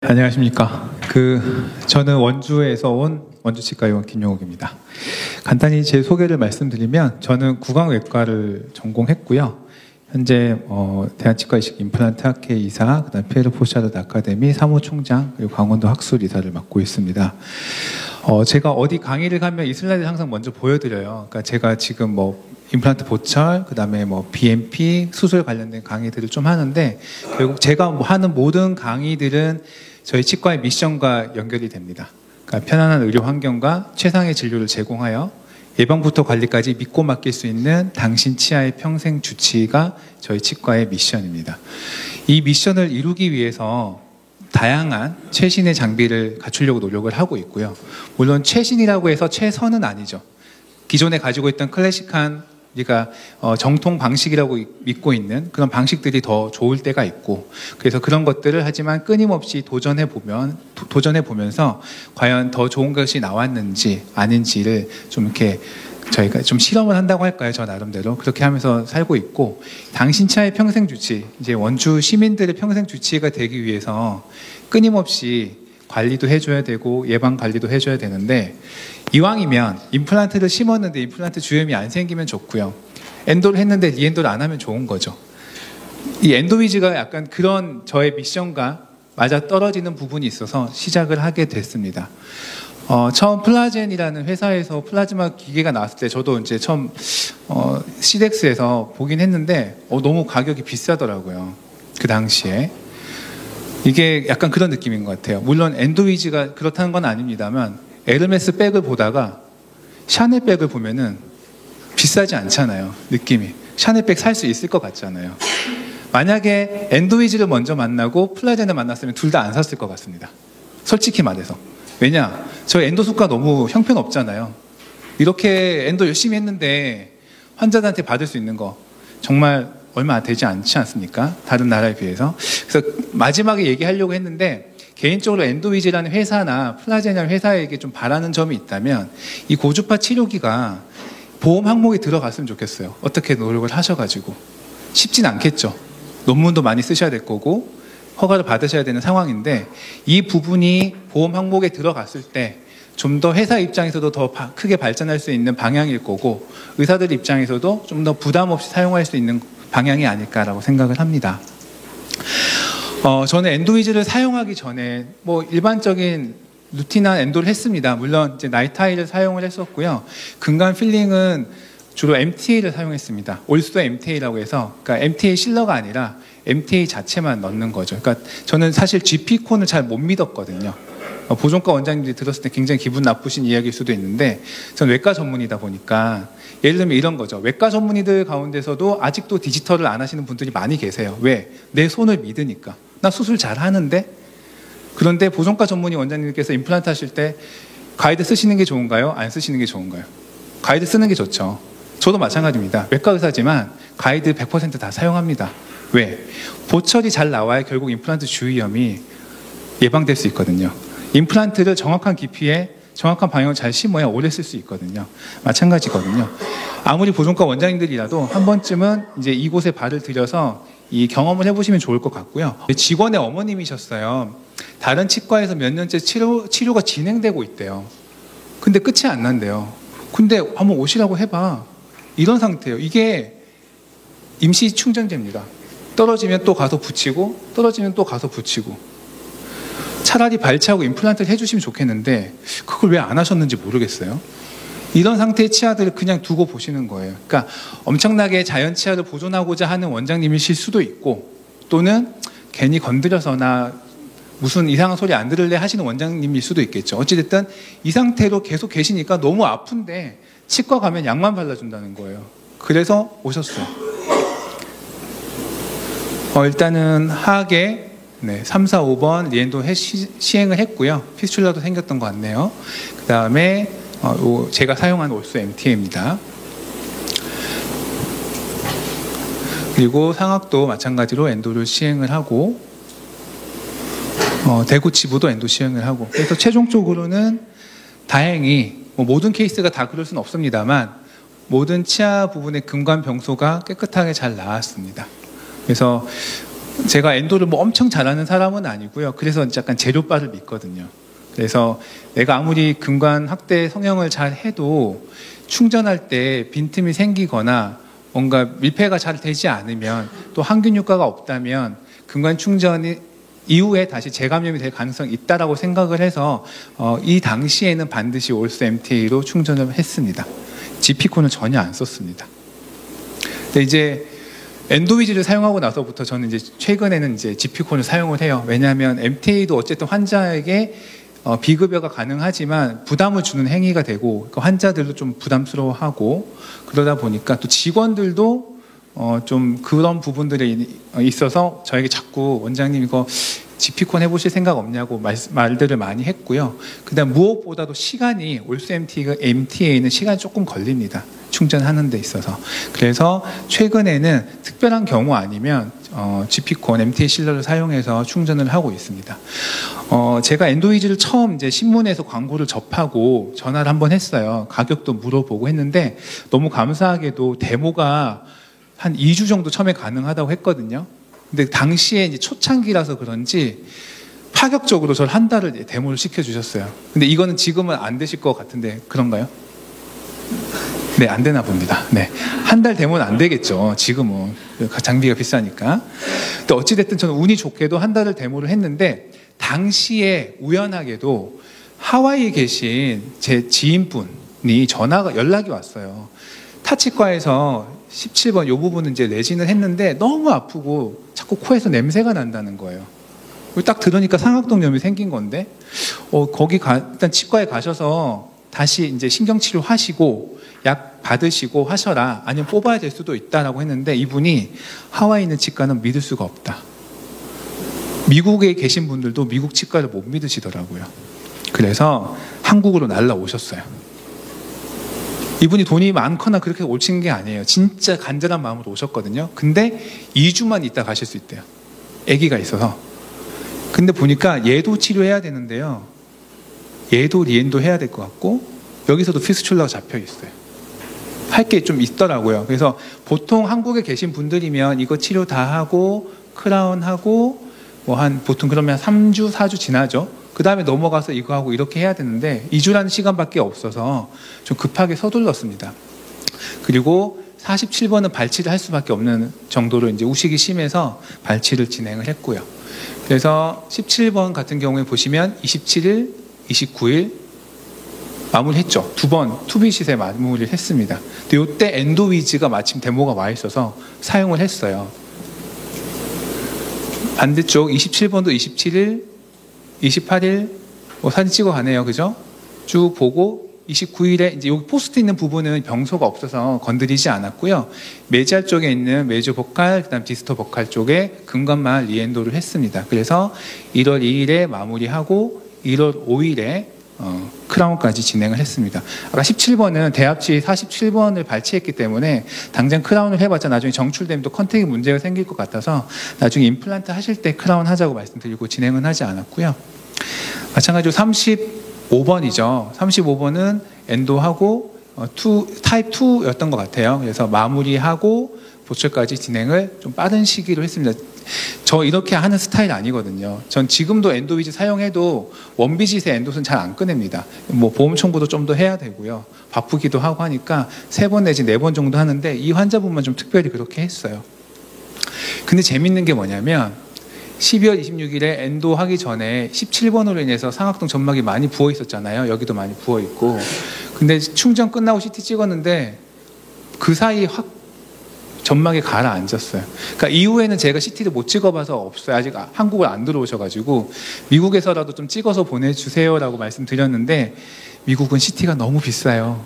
안녕하십니까. 저는 원주에서 온 원주치과의원 김용욱입니다. 간단히 제 소개를 말씀드리면 저는 구강외과를 전공했고요. 현재 대한치과이식 임플란트 학회 이사, 그다음 피에르 포샤르드 아카데미 사무총장, 그리고 강원도 학술 이사를 맡고 있습니다. 제가 어디 강의를 가면 이 슬라이드를 항상 먼저 보여드려요. 그러니까 제가 지금 임플란트 보철, 그다음에 BMP 수술 관련된 강의들을 좀 하는데, 결국 제가 하는 모든 강의들은 저희 치과의 미션과 연결이 됩니다. 그러니까 편안한 의료 환경과 최상의 진료를 제공하여 예방부터 관리까지 믿고 맡길 수 있는 당신 치아의 평생 주치의가 저희 치과의 미션입니다. 이 미션을 이루기 위해서 다양한 최신의 장비를 갖추려고 노력을 하고 있고요. 물론 최신이라고 해서 최선은 아니죠. 기존에 가지고 있던 클래식한 우리가 정통 방식이라고 믿고 있는 그런 방식들이 더 좋을 때가 있고, 그래서 그런 것들을 하지만 끊임없이 도전해 보면서 과연 더 좋은 것이 나왔는지 아닌지를 좀 이렇게 저희가 좀 실험을 한다고 할까요? 저 나름대로 그렇게 하면서 살고 있고, 당신 치아의 평생 주치, 이제 원주 시민들의 평생 주치의가 되기 위해서 끊임없이 관리도 해줘야 되고 예방 관리도 해줘야 되는데, 이왕이면 임플란트를 심었는데 임플란트 주염이 안 생기면 좋고요. 엔도를 했는데 리엔도를 안 하면 좋은 거죠. 이 엔도위즈가 약간 그런 저의 미션과 맞아 떨어지는 부분이 있어서 시작을 하게 됐습니다. 처음 플라젠이라는 회사에서 플라즈마 기계가 나왔을 때 저도 이제 처음 시덱스에서 보긴 했는데 너무 가격이 비싸더라고요. 그 당시에. 이게 약간 그런 느낌인 것 같아요. 물론 엔도위즈가 그렇다는 건 아닙니다만, 에르메스 백을 보다가 샤넬 백을 보면은 비싸지 않잖아요. 느낌이. 샤넬 백 살 수 있을 것 같잖아요. 만약에 엔도위즈를 먼저 만나고 플라젠을 만났으면 둘 다 안 샀을 것 같습니다. 솔직히 말해서. 왜냐? 저 엔도수가 너무 형편없잖아요. 이렇게 엔도 열심히 했는데 환자들한테 받을 수 있는 거 정말 얼마 되지 않지 않습니까? 다른 나라에 비해서. 그래서 마지막에 얘기하려고 했는데, 개인적으로 엔도위즈라는 회사나 플라젠이라는 회사에게 좀 바라는 점이 있다면, 이 고주파 치료기가 보험 항목에 들어갔으면 좋겠어요. 어떻게 노력을 하셔가지고. 쉽진 않겠죠. 논문도 많이 쓰셔야 될 거고 허가를 받으셔야 되는 상황인데, 이 부분이 보험 항목에 들어갔을 때 좀 더 회사 입장에서도 더 크게 발전할 수 있는 방향일 거고, 의사들 입장에서도 좀 더 부담 없이 사용할 수 있는 방향이 아닐까라고 생각을 합니다. 저는 엔도위즈를 사용하기 전에 일반적인 루틴한 엔도를 했습니다. 물론 이제 나이타이를 사용을 했었고요. 근간 필링은 주로 MTA를 사용했습니다. 올소 MTA라고 해서, 그러니까 MTA 실러가 아니라 MTA 자체만 넣는 거죠. 그러니까 저는 사실 GP콘을 잘 못 믿었거든요. 보존과 원장님들이 들었을 때 굉장히 기분 나쁘신 이야기일 수도 있는데, 저는 외과 전문이다 보니까, 예를 들면 이런 거죠. 외과 전문의들 가운데서도 아직도 디지털을 안 하시는 분들이 많이 계세요. 왜? 내 손을 믿으니까. 나 수술 잘 하는데? 그런데 보존과 전문의 원장님께서 임플란트 하실 때 가이드 쓰시는 게 좋은가요? 안 쓰시는 게 좋은가요? 가이드 쓰는 게 좋죠. 저도 마찬가지입니다. 외과 의사지만 가이드 100% 다 사용합니다. 왜? 보철이 잘 나와야 결국 임플란트 주위염이 예방될 수 있거든요. 임플란트를 정확한 깊이에 정확한 방향을 잘 심어야 오래 쓸 수 있거든요. 마찬가지거든요. 아무리 보존과 원장님들이라도 한 번쯤은 이제 이곳에 발을 들여서 이 경험을 해보시면 좋을 것 같고요. 직원의 어머님이셨어요. 다른 치과에서 몇 년째 치료가 진행되고 있대요. 근데 끝이 안 난대요. 근데 한번 오시라고 해봐. 이런 상태예요. 이게 임시 충전재입니다. 떨어지면 또 가서 붙이고, 떨어지면 또 가서 붙이고. 차라리 발치하고 임플란트를 해주시면 좋겠는데 그걸 왜 안 하셨는지 모르겠어요. 이런 상태의 치아들을 그냥 두고 보시는 거예요. 그러니까 엄청나게 자연 치아를 보존하고자 하는 원장님이실 수도 있고, 또는 괜히 건드려서 나 무슨 이상한 소리 안 들을래 하시는 원장님일 수도 있겠죠. 어찌됐든 이 상태로 계속 계시니까 너무 아픈데 치과 가면 약만 발라준다는 거예요. 그래서 오셨어요. 일단은 하악에 3, 4, 5번 리엔도 시행을 했고요. 피스출라도 생겼던 것 같네요. 그 다음에 제가 사용한 올소 MTA입니다. 그리고 상악도 마찬가지로 엔도를 시행을 하고, 대구 지부도 엔도 시행을 하고, 그래서 최종적으로는 다행히 모든 케이스가 다 그럴 수는 없습니다만 모든 치아 부분의 근관 병소가 깨끗하게 잘 나왔습니다. 그래서 제가 엔도를 뭐 엄청 잘하는 사람은 아니고요. 그래서 약간 재료빨을 믿거든요. 그래서 내가 아무리 근관 확대 성형을 잘 해도 충전할 때 빈틈이 생기거나 뭔가 밀폐가 잘 되지 않으면 또 항균 효과가 없다면 근관 충전이 이후에 다시 재감염이 될 가능성이 있다라고 생각을 해서 이 당시에는 반드시 올스 MTA로 충전을 했습니다. 지피콘을 전혀 안 썼습니다. 근데 이제 엔도위즈를 사용하고 나서부터 저는 이제 최근에는 이제 지피콘을 사용을 해요. 왜냐하면 MTA도 어쨌든 환자에게 비급여가 가능하지만 부담을 주는 행위가 되고 그 환자들도 좀 부담스러워하고 그러다 보니까 또 직원들도 좀 그런 부분들이 있어서 저에게 자꾸 원장님 이거 지피콘 해보실 생각 없냐고 말들을 많이 했고요. 그다음 무엇보다도 시간이 올스 MTA는 시간이 조금 걸립니다. 충전하는 데 있어서. 그래서 최근에는 특별한 경우 아니면 지피콘 MTA 실러를 사용해서 충전을 하고 있습니다. 제가 엔도위즈를 처음 이제 신문에서 광고를 접하고 전화를 한번 했어요. 가격도 물어보고 했는데 너무 감사하게도 데모가 한 2주 정도 처음에 가능하다고 했거든요. 근데 당시에 이제 초창기라서 그런지 파격적으로 저를 한 달을 데모를 시켜주셨어요. 근데 이거는 지금은 안 되실 것 같은데 그런가요? 네, 안 되나 봅니다. 네, 한 달 데모는 안 되겠죠. 지금은 장비가 비싸니까. 근데 어찌됐든 저는 운이 좋게도 한 달을 데모를 했는데 당시에 우연하게도 하와이에 계신 제 지인분이 연락이 왔어요. 타치과에서 17번 이 부분은 이제 내진을 했는데 너무 아프고 자꾸 코에서 냄새가 난다는 거예요. 딱 들으니까 상악동염이 생긴 건데 일단 치과에 가셔서 다시 이제 신경치료 하시고 약 받으시고 하셔라. 아니면 뽑아야 될 수도 있다라고 했는데 이분이 하와이에 있는 치과는 믿을 수가 없다. 미국에 계신 분들도 미국 치과를 못 믿으시더라고요. 그래서 한국으로 날라오셨어요. 이분이 돈이 많거나 그렇게 오신 게 아니에요. 진짜 간절한 마음으로 오셨거든요. 근데 2주만 있다 가실 수 있대요. 아기가 있어서. 근데 보니까 얘도 치료해야 되는데요. 얘도 리엔도 해야 될 것 같고 여기서도 피스출라가 잡혀 있어요. 할 게 좀 있더라고요. 그래서 보통 한국에 계신 분들이면 이거 치료 다 하고 크라운 하고 보통 그러면 3주, 4주 지나죠. 그 다음에 넘어가서 이거 하고 이렇게 해야 되는데 2주라는 시간밖에 없어서 좀 급하게 서둘렀습니다. 그리고 47번은 발치를 할 수밖에 없는 정도로 이제 우식이 심해서 발치를 진행을 했고요. 그래서 17번 같은 경우에 보시면 27일, 29일 마무리했죠. 2번 투비시세 마무리를 했습니다. 근데 이때 엔도위즈가 마침 데모가 와 있어서 사용을 했어요. 반대쪽 27번도 27일, 28일 사진 찍어 가네요. 그죠? 쭉 보고 29일에 이제 여기 포스트 있는 부분은 병소가 없어서 건드리지 않았고요. 메지알 쪽에 있는 메조 보칼, 그다음 디스토 보칼 쪽에 근관만 리엔도를 했습니다. 그래서 1월 2일에 마무리하고 1월 5일에 크라운까지 진행을 했습니다. 아까 17번은 대합치 47번을 발치했기 때문에 당장 크라운을 해봤자 나중에 정출되면 또 컨택이 문제가 생길 것 같아서 나중에 임플란트 하실 때 크라운 하자고 말씀드리고 진행은 하지 않았고요. 마찬가지로 35번이죠. 35번은 엔도하고 타입 2였던 것 같아요. 그래서 마무리하고 보철까지 진행을 좀 빠른 시기로 했습니다. 저 이렇게 하는 스타일 아니거든요. 전 지금도 엔도위즈 사용해도 원비짓의 엔도는 잘 안 꺼냅니다. 보험 청구도 좀 더 해야 되고요. 바쁘기도 하고 하니까 3번 내지 4번 정도 하는데 이 환자분만 좀 특별히 그렇게 했어요. 근데 재밌는 게 뭐냐면 12월 26일에 엔도 하기 전에 17번으로 인해서 상악동 점막이 많이 부어 있었잖아요. 여기도 많이 부어 있고. 근데 충전 끝나고 CT 찍었는데 그 사이 확 점막이 가라앉았어요. 그러니까 이후에는 제가 CT를 못 찍어봐서 없어요. 아직 한국을 안 들어오셔가지고 미국에서라도 좀 찍어서 보내주세요라고 말씀드렸는데 미국은 CT가 너무 비싸요.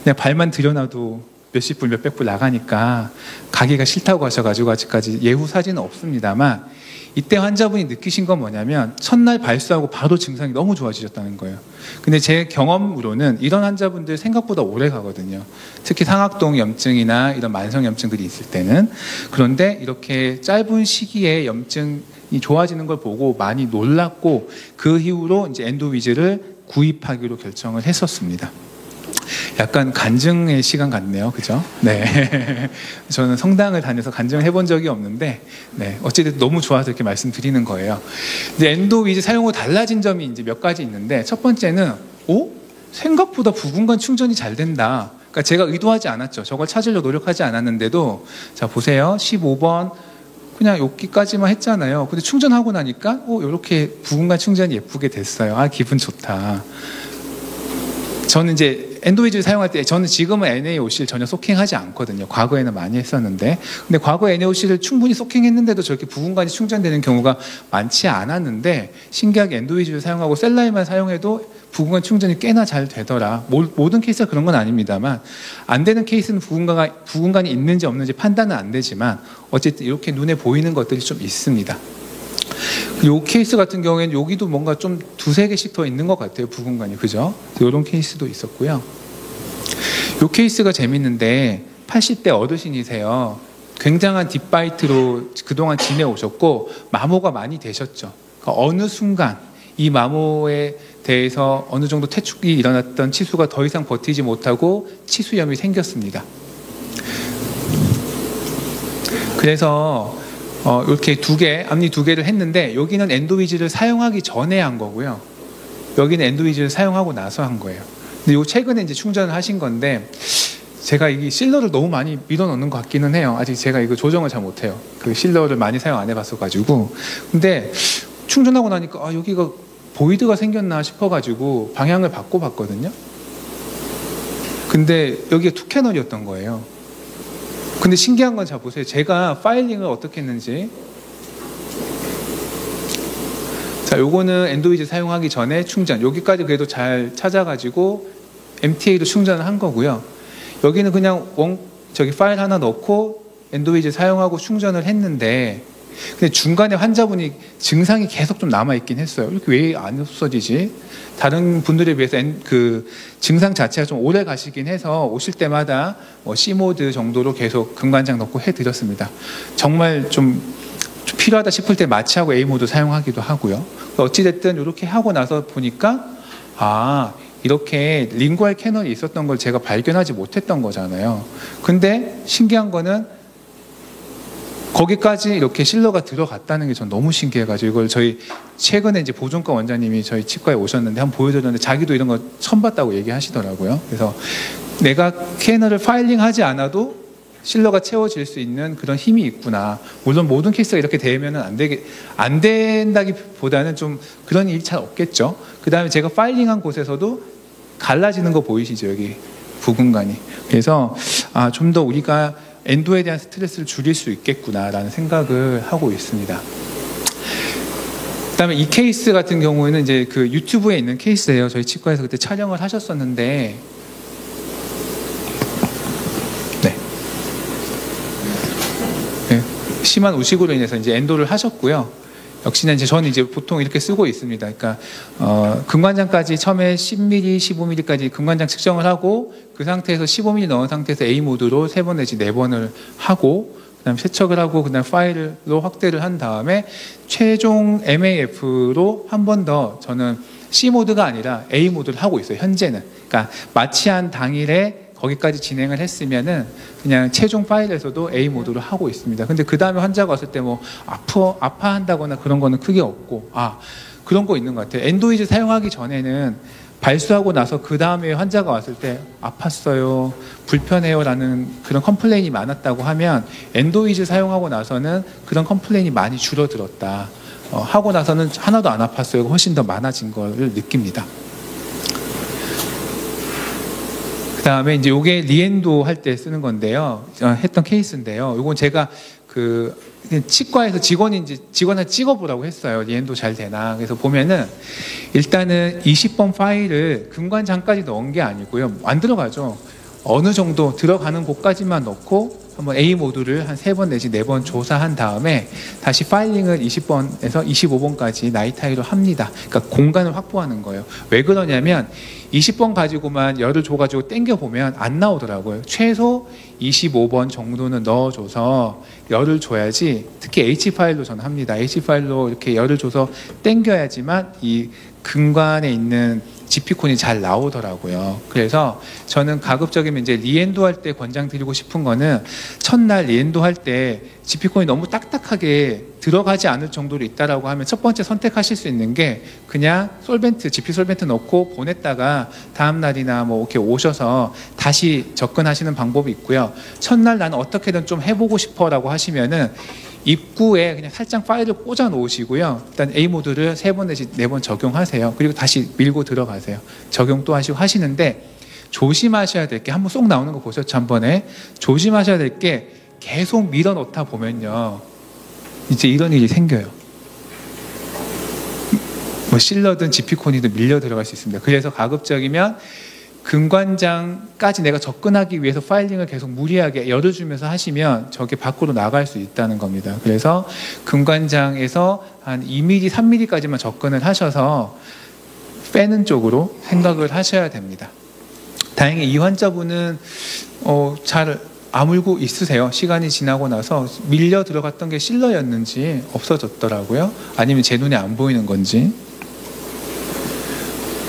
그냥 발만 들여놔도 몇십 불, 몇백 불 나가니까 가기가 싫다고 하셔가지고 아직까지 예후 사진은 없습니다만 이때 환자분이 느끼신 건 뭐냐면 첫날 발수하고 바로 증상이 너무 좋아지셨다는 거예요. 근데 제 경험으로는 이런 환자분들 생각보다 오래 가거든요. 특히 상악동 염증이나 이런 만성 염증들이 있을 때는. 그런데 이렇게 짧은 시기에 염증이 좋아지는 걸 보고 많이 놀랐고 그 이후로 이제 엔도위즈를 구입하기로 결정을 했었습니다. 약간 간증의 시간 같네요. 그죠? 네. 저는 성당을 다녀서 간증을 해본 적이 없는데, 네. 어쨌든 너무 좋아서 이렇게 말씀드리는 거예요. 근데 엔도위즈 사용 후 달라진 점이 이제 몇 가지 있는데, 첫 번째는, 생각보다 부분간 충전이 잘 된다. 그러니까 제가 의도하지 않았죠. 저걸 찾으려고 노력하지 않았는데도, 자, 보세요. 15번. 그냥 여기까지만 했잖아요. 근데 충전하고 나니까, 이렇게 부분간 충전이 예쁘게 됐어요. 아, 기분 좋다. 저는 이제 엔도위즈를 사용할 때 저는 지금은 NaOC를 전혀 소킹하지 않거든요. 과거에는 많이 했었는데, 근데 과거 NaOC를 충분히 소킹했는데도 저렇게 부분간이 충전되는 경우가 많지 않았는데, 신기하게 엔도위즈를 사용하고 셀라인만 사용해도 부분간 충전이 꽤나 잘 되더라. 모든 케이스가 그런 건 아닙니다만, 안 되는 케이스는 부분간이 있는지 없는지 판단은 안 되지만 어쨌든 이렇게 눈에 보이는 것들이 좀 있습니다. 이 케이스 같은 경우에는 여기도 뭔가 좀 두세 개씩 더 있는 것 같아요. 부분간이. 그죠? 이런 케이스도 있었고요. 이 케이스가 재밌는데 80대 어르신이세요. 굉장한 딥바이트로 그동안 지내오셨고 마모가 많이 되셨죠. 그러니까 어느 순간 이 마모에 대해서 어느 정도 퇴축이 일어났던 치수가 더 이상 버티지 못하고 치수염이 생겼습니다. 그래서 이렇게 앞니 두 개를 했는데, 여기는 엔도위즈를 사용하기 전에 한 거고요. 여기는 엔도위즈를 사용하고 나서 한 거예요. 근데 요 최근에 이제 충전을 하신 건데, 제가 이 실러를 너무 많이 밀어 넣는 것 같기는 해요. 아직 제가 이거 조정을 잘 못해요. 그 실러를 많이 사용 안 해봤어가지고. 근데 충전하고 나니까 여기가 보이드가 생겼나 싶어가지고 방향을 바꿔봤거든요. 근데 여기가 투캐널이었던 거예요. 근데 신기한 건 자 보세요. 제가 파일링을 어떻게 했는지. 자, 요거는 엔도위즈 사용하기 전에 충전. 여기까지 그래도 잘 찾아가지고 MTA로 충전을 한 거고요. 여기는 그냥 저기 파일 하나 넣고 엔도위즈 사용하고 충전을 했는데, 근데 중간에 환자분이 증상이 계속 좀 남아있긴 했어요. 이렇게 왜 안 없어지지? 다른 분들에 비해서 그 증상 자체가 좀 오래 가시긴 해서 오실 때마다 C모드 정도로 계속 금관장 넣고 해드렸습니다. 정말 좀 필요하다 싶을 때 마취하고 A모드 사용하기도 하고요. 어찌됐든 이렇게 하고 나서 보니까 이렇게 링구알 캐널이 있었던 걸 제가 발견하지 못했던 거잖아요. 근데 신기한 거는 거기까지 이렇게 실러가 들어갔다는 게 전 너무 신기해가지고, 이걸 저희 최근에 이제 보존과 원장님이 저희 치과에 오셨는데 한번 보여드렸는데 자기도 이런 거 처음 봤다고 얘기하시더라고요. 그래서 내가 캐널을 파일링하지 않아도 실러가 채워질 수 있는 그런 힘이 있구나. 물론 모든 케이스가 이렇게 되면 안 된다기보다는 좀 그런 일이 잘 없겠죠. 그 다음에 제가 파일링한 곳에서도 갈라지는 거 보이시죠? 여기 부분간이. 그래서 좀 더 우리가 엔도에 대한 스트레스를 줄일 수 있겠구나라는 생각을 하고 있습니다. 그다음에 이 케이스 같은 경우에는 이제 그 유튜브에 있는 케이스예요. 저희 치과에서 그때 촬영을 하셨었는데, 심한 우식으로 인해서 이제 엔도를 하셨고요. 역시나 이제 저는 이제 보통 이렇게 쓰고 있습니다. 그러니까 금관장까지 처음에 10mm, 15mm까지 금관장 측정을 하고, 그 상태에서 15mm 넣은 상태에서 A 모드로 3번 내지 4번을 하고, 그다음 세척을 하고, 그다음 파일로 확대를 한 다음에 최종 MAF로 한 번 더 저는 C 모드가 아니라 A 모드를 하고 있어요. 현재는. 그러니까 마취한 당일에 거기까지 진행을 했으면은 그냥 최종 파일에서도 A 모드로 하고 있습니다. 근데 그 다음에 환자가 왔을 때 뭐 아파한다거나 그런 거는 크게 없고, 그런 거 있는 것 같아요. 엔도위즈 사용하기 전에는 발수하고 나서 그 다음에 환자가 왔을 때 아팠어요, 불편해요 라는 그런 컴플레인이 많았다고 하면, 엔도위즈 사용하고 나서는 그런 컴플레인이 많이 줄어들었다. 하고 나서는 하나도 안 아팠어요. 훨씬 더 많아진 걸 느낍니다. 그 다음에 이제 요게 리엔도 할 때 쓰는 건데요. 했던 케이스인데요. 요건 제가 그 치과에서 직원을 찍어보라고 했어요. 리엔도 잘 되나. 그래서 보면은 일단은 20번 파일을 금관장까지 넣은 게 아니고요. 안 들어가죠. 어느 정도 들어가는 곳까지만 넣고 한번 A 모드를 한 3번 내지 4번 조사한 다음에 다시 파일링을 20번에서 25번까지 나이타이로 합니다. 그러니까 공간을 확보하는 거예요. 왜 그러냐면 20번 가지고만 열을 줘가지고 당겨보면 안 나오더라고요. 최소 25번 정도는 넣어줘서 열을 줘야지, 특히 H파일로 저는 합니다. H파일로 이렇게 열을 줘서 당겨야지만 이 근관에 있는 GP콘이 잘 나오더라고요. 그래서 저는 가급적이면 이제 리엔도 할 때 권장드리고 싶은 거는 첫날 리엔도 할 때 GP콘이 너무 딱딱하게 들어가지 않을 정도로 있다라고 하면 첫 번째 선택하실 수 있는 게 그냥 솔벤트, GP 솔벤트 넣고 보냈다가 다음 날이나 뭐 이렇게 오셔서 다시 접근하시는 방법이 있고요. 첫날 나는 어떻게든 좀 해보고 싶어라고 하시면은 입구에 그냥 살짝 파일을 꽂아 놓으시고요. 일단 A 모드를 3번 내지 4번 적용하세요. 그리고 다시 밀고 들어가세요. 적용 또 하시고 하시는데 조심하셔야 될 게 한번 쏙 나오는 거 보셨죠? 한 번에 조심하셔야 될 게 계속 밀어 넣다 보면요. 이제 이런 일이 생겨요. 뭐 실러든 GP콘이든 밀려 들어갈 수 있습니다. 그래서 가급적이면 금관장까지 내가 접근하기 위해서 파일링을 계속 무리하게 열어주면서 하시면 저게 밖으로 나갈 수 있다는 겁니다. 그래서 금관장에서 한 2mm, 3mm까지만 접근을 하셔서 빼는 쪽으로 생각을 하셔야 됩니다. 다행히 이 환자분은 잘 아물고 있으세요. 시간이 지나고 나서 밀려 들어갔던 게 실러였는지 없어졌더라고요. 아니면 제 눈에 안 보이는 건지.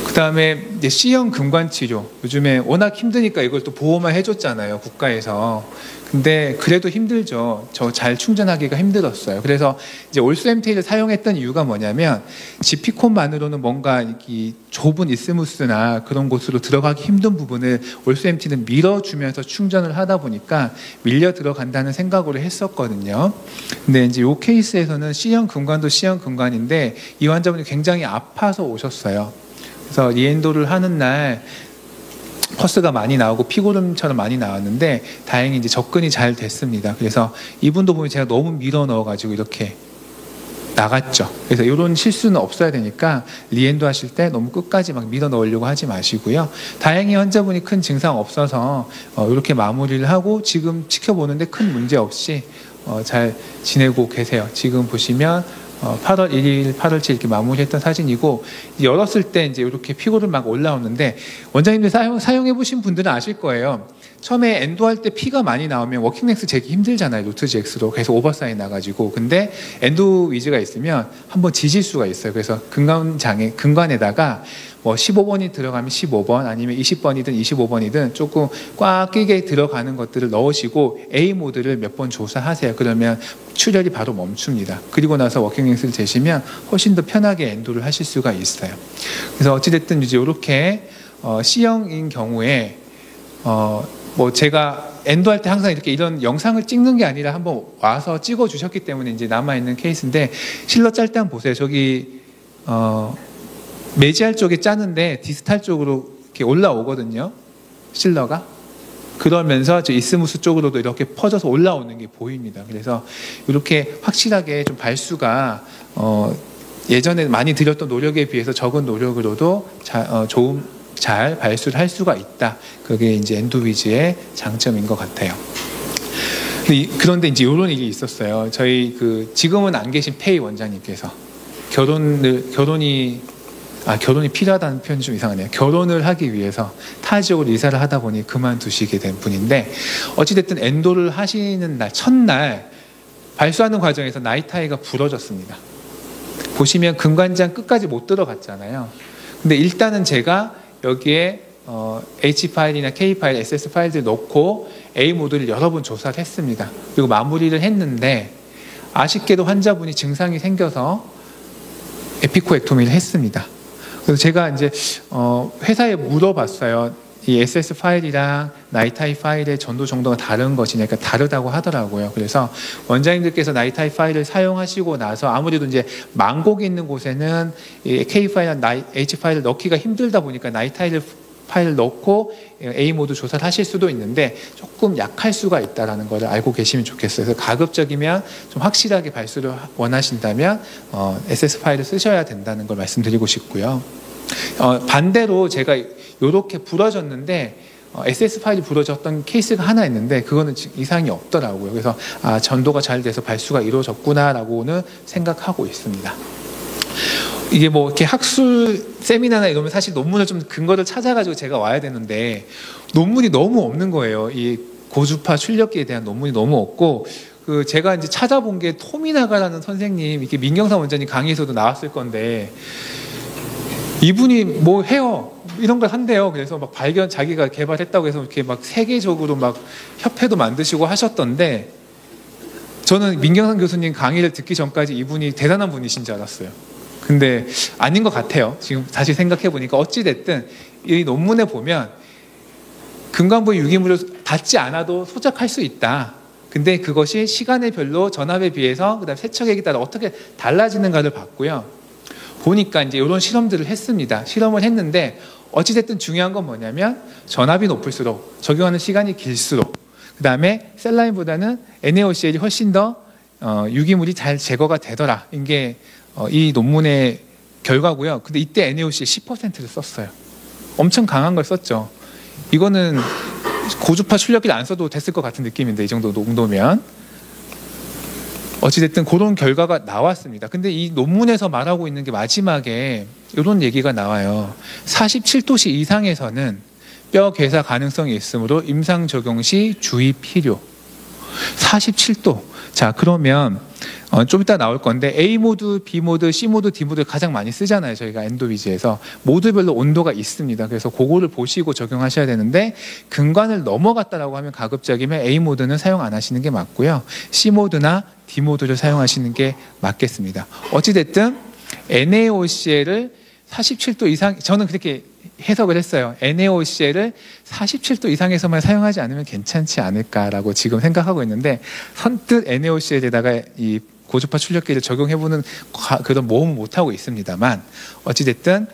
그 다음에 C형 금관치료, 요즘에 워낙 힘드니까 이걸 또 보호만 해줬잖아요, 국가에서. 근데 그래도 힘들죠. 저 잘 충전하기가 힘들었어요. 그래서 이제 올수 MT를 사용했던 이유가 뭐냐면 GP콘만으로는 뭔가 이 좁은 이스무스나 그런 곳으로 들어가기 힘든 부분을 올수 MT는 밀어주면서 충전을 하다 보니까 밀려 들어간다는 생각으로 했었거든요. 근데 이제 이 케이스에서는 C형 금관도 C형 금관인데 이 환자분이 굉장히 아파서 오셨어요. 그래서 리엔도를 하는 날 퍼스가 많이 나오고 피고름처럼 많이 나왔는데 다행히 이제 접근이 잘 됐습니다. 그래서 이분도 보면 제가 너무 밀어 넣어가지고 이렇게 나갔죠. 그래서 이런 실수는 없어야 되니까 리엔도 하실 때 너무 끝까지 막 밀어 넣으려고 하지 마시고요. 다행히 환자분이 큰 증상 없어서 이렇게 마무리를 하고 지금 지켜보는데 큰 문제 없이 잘 지내고 계세요. 지금 보시면 8월 1일, 8월 7일 이렇게 마무리했던 사진이고 열었을 때 이제 이렇게 피고를 막 올라오는데 원장님들 사용해 보신 분들은 아실 거예요. 처음에 엔도할 때 피가 많이 나오면 워킹렉스 재기 힘들잖아요. 노트 GX로. 그래서 오버사인 나가지고. 근데 엔도 위즈가 있으면 한번 지질 수가 있어요. 그래서 근관에다가 뭐 15번이 들어가면 15번 아니면 20번이든 25번이든 조금 꽉 끼게 들어가는 것들을 넣으시고 A 모드를 몇 번 조사하세요. 그러면 출혈이 바로 멈춥니다. 그리고 나서 워킹렉스를 재시면 훨씬 더 편하게 엔도를 하실 수가 있어요. 그래서 어찌됐든 이제 이렇게 C형인 경우에 뭐 제가 엔도할 때 항상 이렇게 이런 영상을 찍는 게 아니라 한번 와서 찍어 주셨기 때문에 이제 남아있는 케이스인데 실러 짤 때 한번 보세요. 저기 메지알 쪽에 짜는데 디스탈 쪽으로 이렇게 올라오거든요. 실러가. 그러면서 저 이스무스 쪽으로도 이렇게 퍼져서 올라오는 게 보입니다. 그래서 이렇게 확실하게 좀 발수가 예전에 많이 들였던 노력에 비해서 적은 노력으로도 잘 발수를 할 수가 있다. 그게 이제 엔도위즈의 장점인 것 같아요. 그런데 이제 이런 일이 있었어요. 저희 지금은 안 계신 페이 원장님께서 결혼이 필요하다는 표현이 좀 이상하네요. 결혼을 하기 위해서 타 지역으로 이사를 하다 보니 그만두시게 된 분인데 어찌됐든 엔도를 하시는 날 첫날 발수하는 과정에서 나이타이가 부러졌습니다. 보시면 금관장 끝까지 못 들어갔잖아요. 근데 일단은 제가 여기에 H 파일이나 K 파일, SS 파일들 넣고 A 모드를 여러 번 조사를 했습니다. 그리고 마무리를 했는데 아쉽게도 환자분이 증상이 생겨서 에피코엑토미를 했습니다. 그래서 제가 이제 회사에 물어봤어요. 이 SS 파일이랑 나이타이 파일의 전도 정도가 다른 것이니까 다르다고 하더라고요. 그래서 원장님들께서 나이타이 파일을 사용하시고 나서 아무래도 이제 망곡이 있는 곳에는 이 K 파일이나 H 파일을 넣기가 힘들다 보니까 나이타이 파일을 넣고 A 모드 조사를 하실 수도 있는데 조금 약할 수가 있다는 걸 알고 계시면 좋겠어요. 그래서 가급적이면 좀 확실하게 발수를 원하신다면 SS 파일을 쓰셔야 된다는 걸 말씀드리고 싶고요. 반대로 제가 이렇게 부러졌는데 SS 파일이 부러졌던 케이스가 하나 있는데 그거는 이상이 없더라고요. 그래서 전도가 잘 돼서 발수가 이루어졌구나라고는 생각하고 있습니다. 이게 뭐 이렇게 학술 세미나나 이러면 사실 논문을 좀 근거를 찾아가지고 제가 와야 되는데 논문이 너무 없는 거예요. 이 고주파 출력기에 대한 논문이 너무 없고 제가 이제 찾아본 게 토미나가라는 선생님, 이렇게 민경삼 원장님 강의에서도 나왔을 건데 이분이 뭐 해요 이런 걸 한대요. 그래서 막 자기가 개발했다고 해서 이렇게 막 세계적으로 막 협회도 만드시고 하셨던데, 저는 민경상 교수님 강의를 듣기 전까지 이분이 대단한 분이신 줄 알았어요. 근데 아닌 것 같아요. 지금 다시 생각해 보니까. 어찌 됐든 이 논문에 보면 금관부의 유기물을 닿지 않아도 소작할 수 있다. 근데 그것이 시간의 별로 전압에 비해서 그다음 세척액에 따라 어떻게 달라지는가를 봤고요. 보니까 이제 이런 실험들을 했습니다. 실험을 했는데 어찌됐든 중요한 건 뭐냐면 전압이 높을수록, 적용하는 시간이 길수록, 그 다음에 셀라인보다는 NaOCl이 훨씬 더 유기물이 잘 제거가 되더라. 이게 이 논문의 결과고요. 근데 이때 NaOCl 10%를 썼어요. 엄청 강한 걸 썼죠. 이거는 고주파 출력기를 안 써도 됐을 것 같은 느낌인데, 이 정도 농도면. 어찌됐든 그런 결과가 나왔습니다. 근데 이 논문에서 말하고 있는 게 마지막에 이런 얘기가 나와요. 47도씨 이상에서는 뼈 괴사 가능성이 있으므로 임상 적용 시 주의 필요. 47도. 자, 그러면 좀 이따 나올 건데 A모드, B모드, C모드, D모드 가장 많이 쓰잖아요. 저희가 엔도위즈에서. 모드별로 온도가 있습니다. 그래서 그거를 보시고 적용하셔야 되는데, 근관을 넘어갔다라고 하면 가급적이면 A모드는 사용 안 하시는 게 맞고요. C모드나 D모드를 사용하시는 게 맞겠습니다. 어찌됐든 NaOCl을 47도 이상, 저는 그렇게 해석을 했어요. NaOCl을 47도 이상에서만 사용하지 않으면 괜찮지 않을까라고 지금 생각하고 있는데, 선뜻 NaOCl에다가 이 고주파 출력기를 적용해보는 그런 모험은 못하고 있습니다만, 어찌됐든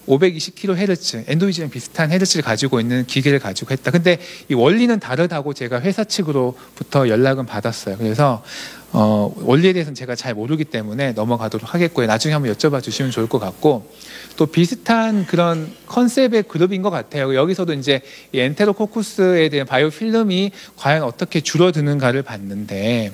520kHz, 엔도위즈랑 비슷한 헤르츠를 가지고 있는 기계를 가지고 했다. 근데 이 원리는 다르다고 제가 회사 측으로부터 연락은 받았어요. 그래서 원리에 대해서는 제가 잘 모르기 때문에 넘어가도록 하겠고요. 나중에 한번 여쭤봐 주시면 좋을 것 같고, 또 비슷한 그런 컨셉의 그룹인 것 같아요. 여기서도 이제 이 엔테로코쿠스에 대한 바이오필름이 과연 어떻게 줄어드는가를 봤는데,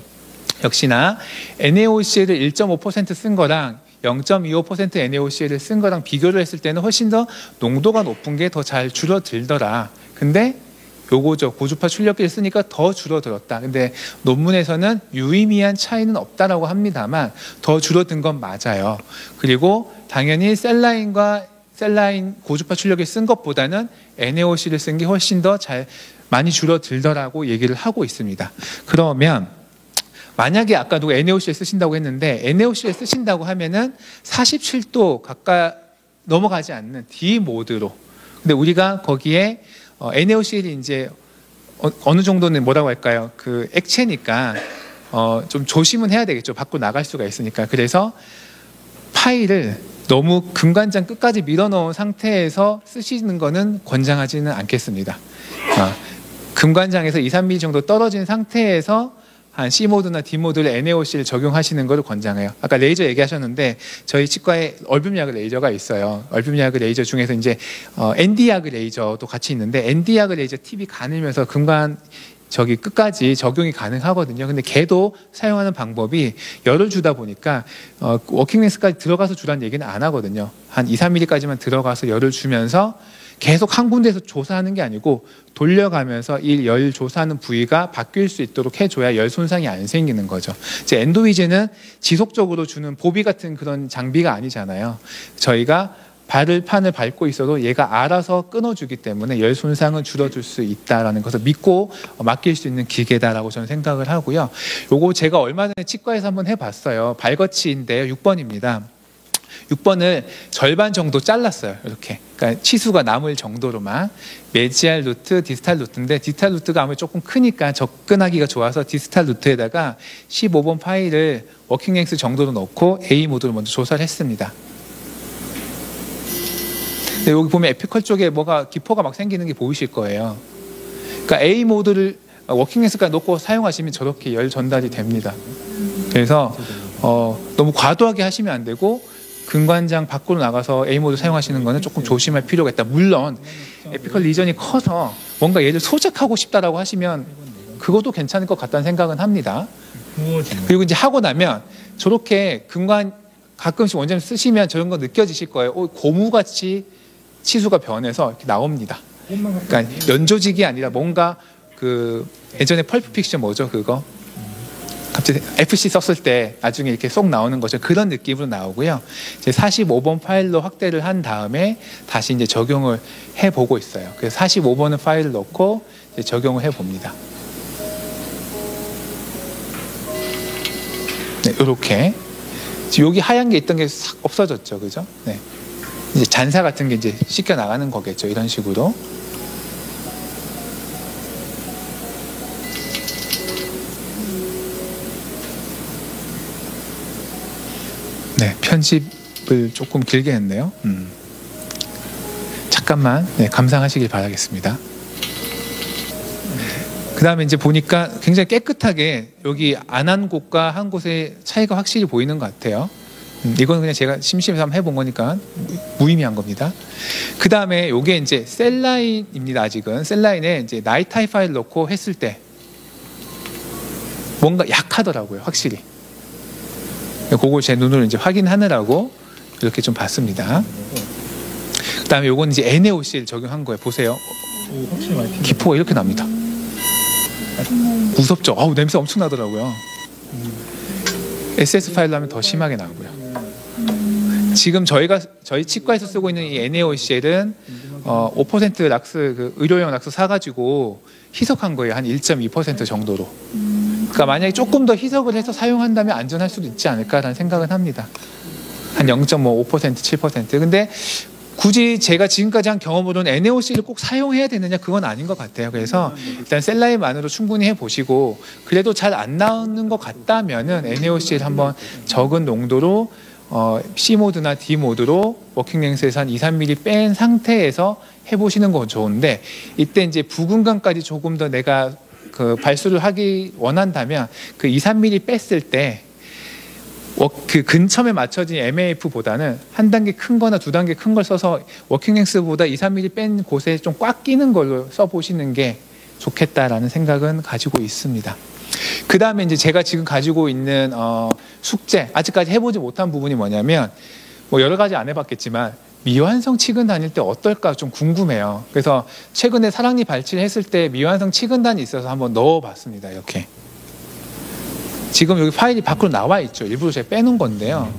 역시나 NaOCl을 1.5% 쓴 거랑 0.25% NaOCl을 쓴 거랑 비교를 했을 때는 훨씬 더 농도가 높은 게 더 잘 줄어들더라. 근데 요거죠. 고주파 출력기를 쓰니까 더 줄어들었다. 근데 논문에서는 유의미한 차이는 없다라고 합니다만 더 줄어든 건 맞아요. 그리고 당연히 셀라인 고주파 출력기를 쓴 것보다는 NaOC를 쓴 게 훨씬 더 많이 줄어들더라고 얘기를 하고 있습니다. 그러면 만약에 아까 누가 NaOCl 쓰신다고 했는데, NaOCl 쓰신다고 하면은 47도 가까이 넘어가지 않는 D 모드로. 근데 우리가 거기에 NaOCl이 이제 어느 정도는 뭐라고 할까요? 그 액체니까 좀 조심은 해야 되겠죠. 밖으로 나갈 수가 있으니까. 그래서 파일을 너무 금관장 끝까지 밀어넣은 상태에서 쓰시는 거는 권장하지는 않겠습니다. 금관장에서 2, 3mm 정도 떨어진 상태에서 한 C모드나 D모드를 NaOC를 적용하시는 것을 권장해요. 아까 레이저 얘기하셨는데 저희 치과에 얼뷸야그 레이저가 있어요. 얼뷸야그 레이저 중에서 이제 Nd야그 레이저도 같이 있는데, Nd야그 레이저 팁이 가늘면서 금관 끝까지 적용이 가능하거든요. 근데 걔도 사용하는 방법이 열을 주다 보니까 워킹렌스까지 들어가서 주라는 얘기는 안 하거든요. 한 2, 3mm까지만 들어가서 열을 주면서 계속 한 군데에서 조사하는 게 아니고 돌려가면서 이 열 조사하는 부위가 바뀔 수 있도록 해줘야 열 손상이 안 생기는 거죠. 이제 엔도위즈는 지속적으로 주는 보비 같은 그런 장비가 아니잖아요. 저희가 판을 밟고 있어도 얘가 알아서 끊어주기 때문에 열 손상은 줄어들 수 있다라는 것을 믿고 맡길 수 있는 기계다라고 저는 생각을 하고요. 요거 제가 얼마 전에 치과에서 한번 해봤어요. 발거치인데요. 6번입니다. 6번을 절반 정도 잘랐어요. 이렇게. 그러니까 치수가 남을 정도로만. 메지알 루트, 디스탈 루트인데, 디스탈 루트가 아무래도 조금 크니까 접근하기가 좋아서 디스탈 루트에다가 15번 파일을 워킹 랭스 정도로 넣고 A 모드로 먼저 조사를 했습니다. 근데 여기 보면 에피컬 쪽에 뭐가 기포가 막 생기는 게 보이실 거예요. 그러니까 A 모드를 워킹 랭스까지 놓고 사용하시면 저렇게 열 전달이 됩니다. 그래서 너무 과도하게 하시면 안 되고, 근관장 밖으로 나가서 A모드 사용하시는 거는 조금 조심할 필요가 있다. 물론 에피컬 리전이 커서 뭔가 얘를 소작하고 싶다라고 하시면 그것도 괜찮을 것 같다는 생각은 합니다. 그리고 이제 하고 나면 저렇게 근관 가끔씩 원장님 쓰시면 저런 거 느껴지실 거예요. 고무같이 치수가 변해서 이렇게 나옵니다. 그러니까 연조직이 아니라 뭔가 그 예전에 펄프 픽션 뭐죠 그거? FC 썼을 때 나중에 이렇게 쏙 나오는 거죠. 그런 느낌으로 나오고요. 이제 45번 파일로 확대를 한 다음에 다시 이제 적용을 해보고 있어요. 그래서 45번은 파일을 넣고 이제 적용을 해봅니다. 네, 이렇게 여기 하얀 게 있던 게 싹 없어졌죠, 그죠? 네, 이제 잔사 같은 게 이제 씻겨 나가는 거겠죠, 이런 식으로. 네, 편집을 조금 길게 했네요. 잠깐만 감상하시길 바라겠습니다. 그 다음에 이제 보니까 굉장히 깨끗하게 여기 안 한 곳과 한 곳의 차이가 확실히 보이는 것 같아요. 이건 그냥 제가 심심해서 한번 해본 거니까 무의미한 겁니다. 그 다음에 이게 이제 셀라인입니다. 아직은 셀라인에 이제 나이타이 파일 넣고 했을 때 뭔가 약하더라고요, 확실히. 그걸 제 눈으로 이제 확인하느라고 이렇게 좀 봤습니다. 그 다음에 요건 이제 NaOCl 적용한 거예요. 보세요. 기포가 이렇게 납니다. 무섭죠? 아우, 냄새 엄청 나더라고요. SS 파일로 하면 더 심하게 나오고요. 지금 저희 치과에서 쓰고 있는 이 NaOCl은 5% 락스, 그 의료용 락스 사가지고 희석한 거예요. 한 1.2% 정도로. 그러니까 만약에 조금 더 희석을 해서 사용한다면 안전할 수도 있지 않을까라는 생각은 합니다. 한 0.5%, 7%. 근데 굳이 제가 지금까지 한 경험으로는 NaOC를 꼭 사용해야 되느냐, 그건 아닌 것 같아요. 그래서 일단 셀라인만으로 충분히 해보시고, 그래도 잘 안 나오는 것 같다면은 NaOC를 한번 적은 농도로 C모드나 D모드로 워킹 랭스에서 한 2-3mm 뺀 상태에서 해보시는 건 좋은데, 이때 이제 부근감까지 조금 더 내가 그 발수를 하기 원한다면 그 2-3mm 뺐을 때 그 근처에 맞춰진 MAF보다는 한 단계 큰 거나 두 단계 큰 걸 써서 워킹 랭스보다 2-3mm 뺀 곳에 좀 꽉 끼는 걸로 써보시는 게 좋겠다라는 생각은 가지고 있습니다. 그 다음에 이제 제가 지금 가지고 있는 숙제, 아직까지 해보지 못한 부분이 뭐냐면, 뭐 여러 가지 안 해봤겠지만 미완성 치근 다닐 때 어떨까 좀 궁금해요. 그래서 최근에 사랑니 발치를 했을 때 미완성 치근단이 있어서 한번 넣어봤습니다. 이렇게 지금 여기 파일이 밖으로 나와 있죠. 일부러 제가 빼놓은 건데요.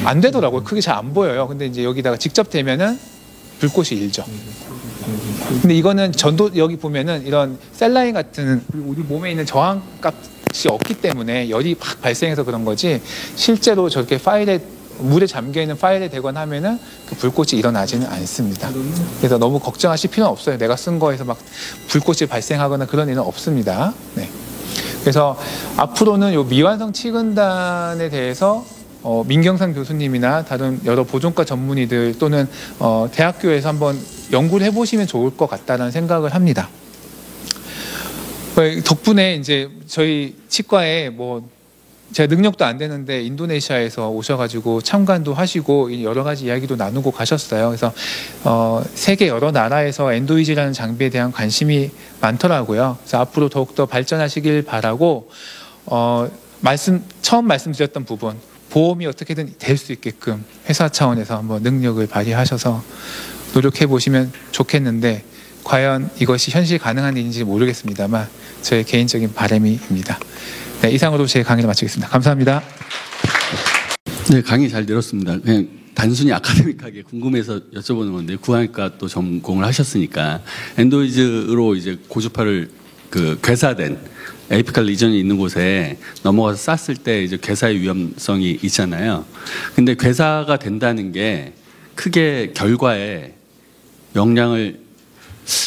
안 되더라고요. 크게 잘 안 보여요. 근데 이제 여기다가 직접 대면은 불꽃이 일죠. 근데 이거는 전도, 여기 보면은 이런 셀라인 같은 우리 몸에 있는 저항값이 없기 때문에 열이 막 발생해서 그런 거지, 실제로 저렇게 파일에 물에 잠겨 있는 파일에 대거나 하면은 그 불꽃이 일어나지는 않습니다. 그래서 너무 걱정하실 필요는 없어요. 내가 쓴 거에서 막 불꽃이 발생하거나 그런 일은 없습니다. 네. 그래서 앞으로는 요 미완성 치근단에 대해서 민경상 교수님이나 다른 여러 보존과 전문의들 또는 대학교에서 한번 연구를 해보시면 좋을 것 같다는 생각을 합니다. 덕분에 이제 저희 치과에 뭐 제가 능력도 안 되는데 인도네시아에서 오셔가지고 참관도 하시고 여러 가지 이야기도 나누고 가셨어요. 그래서 세계 여러 나라에서 엔도이지라는 장비에 대한 관심이 많더라고요. 그래서 앞으로 더욱더 발전하시길 바라고, 처음 말씀드렸던 부분, 보험이 어떻게든 될 수 있게끔 회사 차원에서 한번 능력을 발휘하셔서 노력해 보시면 좋겠는데, 과연 이것이 현실 가능한 일인지 모르겠습니다만 저의 개인적인 바람입니다. 네, 이상으로 제 강의를 마치겠습니다. 감사합니다. 네, 강의 잘 들었습니다. 그냥 단순히 아카데믹하게 궁금해서 여쭤보는 건데, 구강외과 또 전공을 하셨으니까 엔도이즈로 이제 고주파를 그 괴사된 에이피칼 리전이 있는 곳에 넘어가서 쐈을 때 이제 괴사의 위험성이 있잖아요. 근데 괴사가 된다는 게 크게 결과에 영향을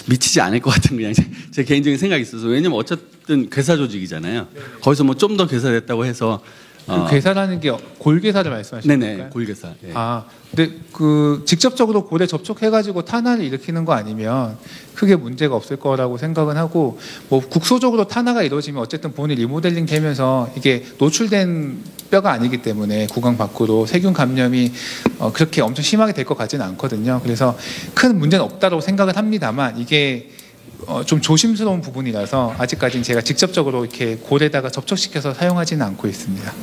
미치지 않을 것 같은, 그냥 제 개인적인 생각이 있어서. 왜냐면 어쨌든 괴사 조직이잖아요. 거기서 뭐 좀 더 괴사됐다고 해서 그 괴사라는 게 골괴사를 말씀하시는 네네, 건가요? 골괴사. 예. 근데 그 직접적으로 골에 접촉해가지고 탄화를 일으키는 거 아니면 크게 문제가 없을 거라고 생각은 하고, 뭐 국소적으로 탄화가 이루어지면 어쨌든 본이 리모델링 되면서 이게 노출된 뼈가 아니기 때문에 구강 밖으로 세균 감염이 그렇게 엄청 심하게 될 것 같지는 않거든요. 그래서 큰 문제는 없다고 생각을 합니다만, 이게 좀 조심스러운 부분이라서 아직까지는 제가 직접적으로 이렇게 골에다가 접촉시켜서 사용하지는 않고 있습니다.